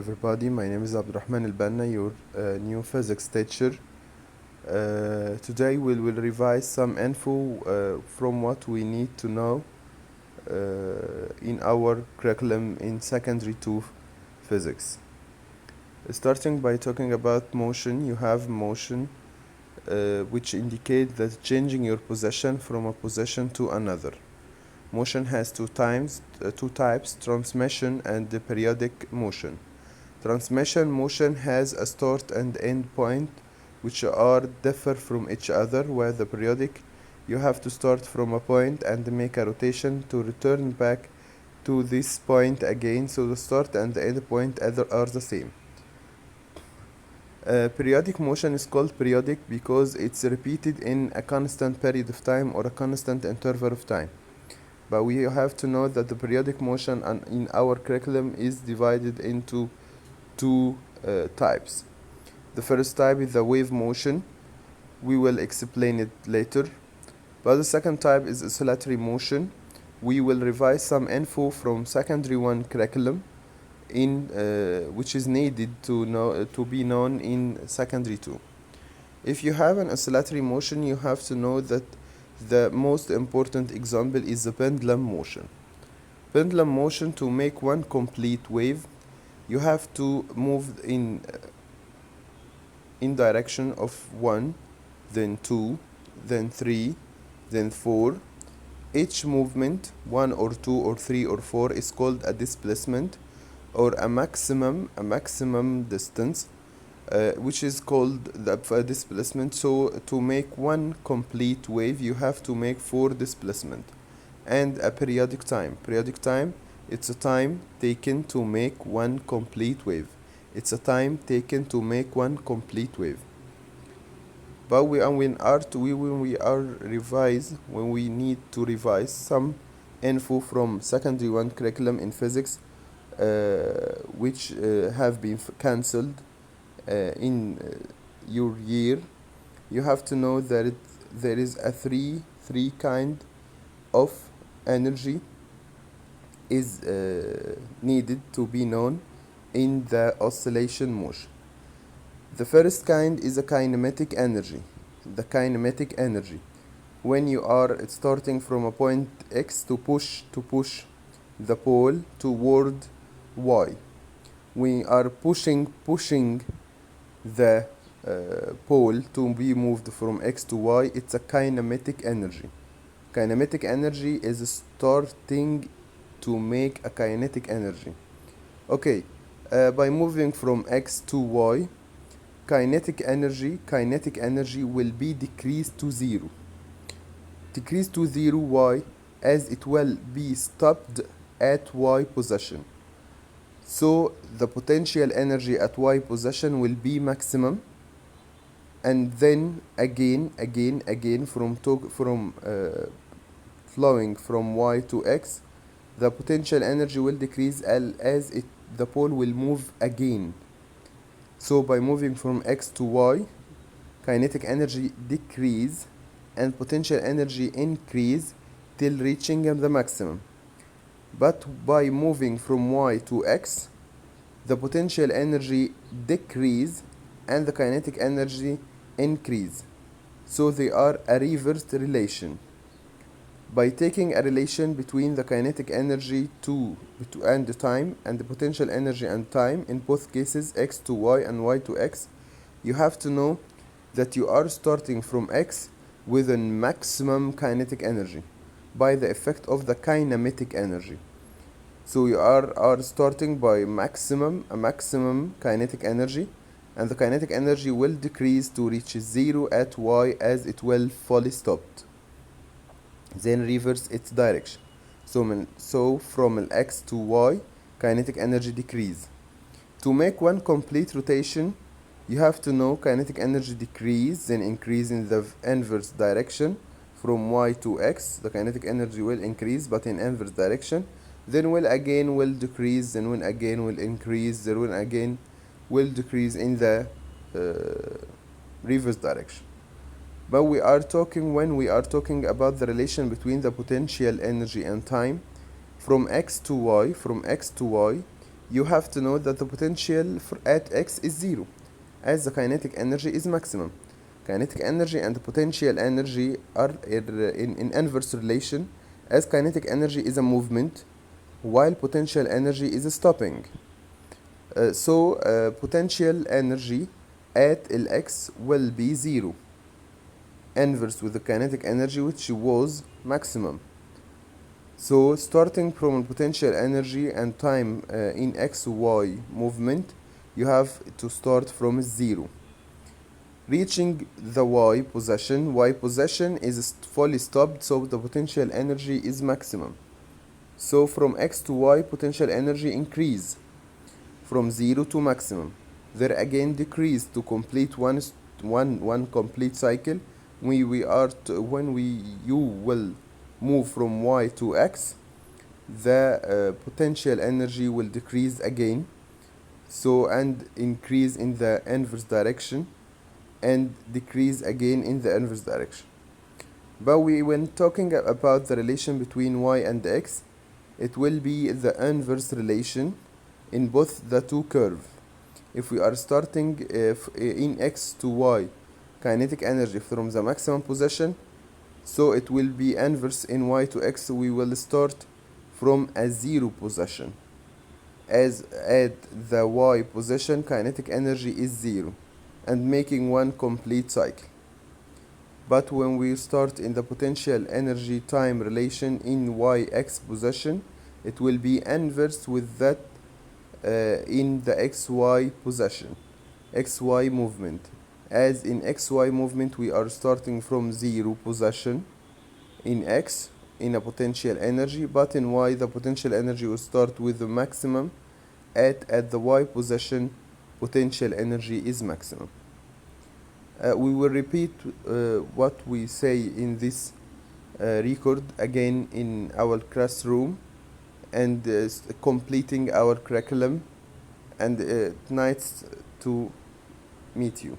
everybody, my name is Abdurrahman Al-Banna, your new physics teacher. Today we will revise some info from what we need to know in our curriculum in secondary 2 physics. Starting by talking about motion, you have motion which indicate that changing your position from a position to another. Motion has two types, transmission and the periodic motion. Transmission motion has a start and end point which are differ from each other, where the periodic you have to start from a point and make a rotation to return back to this point again, so the start and the end point are the same. Periodic motion is called periodic because it's repeated in a constant period of time or a constant interval of time. But we have to know that the periodic motion in our curriculum is divided into two types. The first type is the wave motion. We will explain it later. But the second type is oscillatory motion. We will revise some info from secondary 1 curriculum in which is needed to be known in secondary 2. If you have an oscillatory motion, you have to know that the most important example is the pendulum motion. Pendulum motion, to make one complete wave, you have to move in direction of 1, then 2, then 3, then 4. Each movement, 1 or 2 or 3 or 4, is called a displacement or a maximum distance, which is called the displacement. So to make one complete wave, you have to make 4 displacement and a periodic time. Periodic time, it's a time taken to make one complete wave. It's a time taken to make one complete wave. But when we need to revise some info from secondary 1 curriculum in physics, which have been cancelled in your year, you have to know that there is a three kind of energy is needed to be known in the oscillation motion. The first kind is a kinematic energy. The kinematic energy, when you are starting from a point X to push the pole toward Y. We are pushing the pole to be moved from X to Y. It's a kinematic energy. Kinematic energy is starting to make a kinetic energy. Okay, by moving from X to Y, kinetic energy will be decreased to 0. Decreased to 0, why? As it will be stopped at Y position. So the potential energy at Y position will be maximum, and then again from flowing from Y to X, the potential energy will decrease as the pole will move again. So by moving from X to Y, kinetic energy decrease and potential energy increase till reaching the maximum. But by moving from Y to X, the potential energy decrease and the kinetic energy increase. So they are a reversed relation. By taking a relation between the kinetic energy and the time, and the potential energy and time, in both cases X to Y and Y to X, you have to know that you are starting from X with a maximum kinetic energy by the effect of the kinematic energy. So you are starting by a maximum kinetic energy, and the kinetic energy will decrease to reach 0 at Y as it will fully stopped, then reverse its direction. So from X to Y, kinetic energy decrease. To make one complete rotation, you have to know kinetic energy decrease, then increase in the inverse direction. From Y to X, the kinetic energy will increase, but in inverse direction. Then will decrease, then will increase, then will decrease in the reverse direction. But when we are talking about the relation between the potential energy and time, from X to Y, you have to know that the potential at x is 0, as the kinetic energy is maximum. Kinetic energy and potential energy are in inverse relation, as kinetic energy is a movement while potential energy is a stopping. So potential energy at Lx will be 0, inverse with the kinetic energy which was maximum. So starting from potential energy and time in xy movement, you have to start from 0. Reaching the y position is fully stopped, so the potential energy is maximum. So from x to y, potential energy increase from 0 to maximum. There again decrease to complete one complete cycle. When you will move from y to x, the potential energy will decrease again, so and increase in the inverse direction and decrease again in the inverse direction. But when talking about the relation between y and x, it will be the inverse relation in both the two curves. If we are starting in x to y kinetic energy from the maximum position, so it will be inverse in y to x. We will start from a 0 position, as at the y position kinetic energy is 0 and making one complete cycle. But when we start in the potential energy time relation in yx position, it will be inverse with that in the xy position, xy movement, as in xy movement we are starting from 0 position in x in a potential energy, but in y the potential energy will start with the maximum at the y position. Potential energy is maximum. We will repeat what we say in this record again in our classroom, and completing our curriculum, and nice to meet you.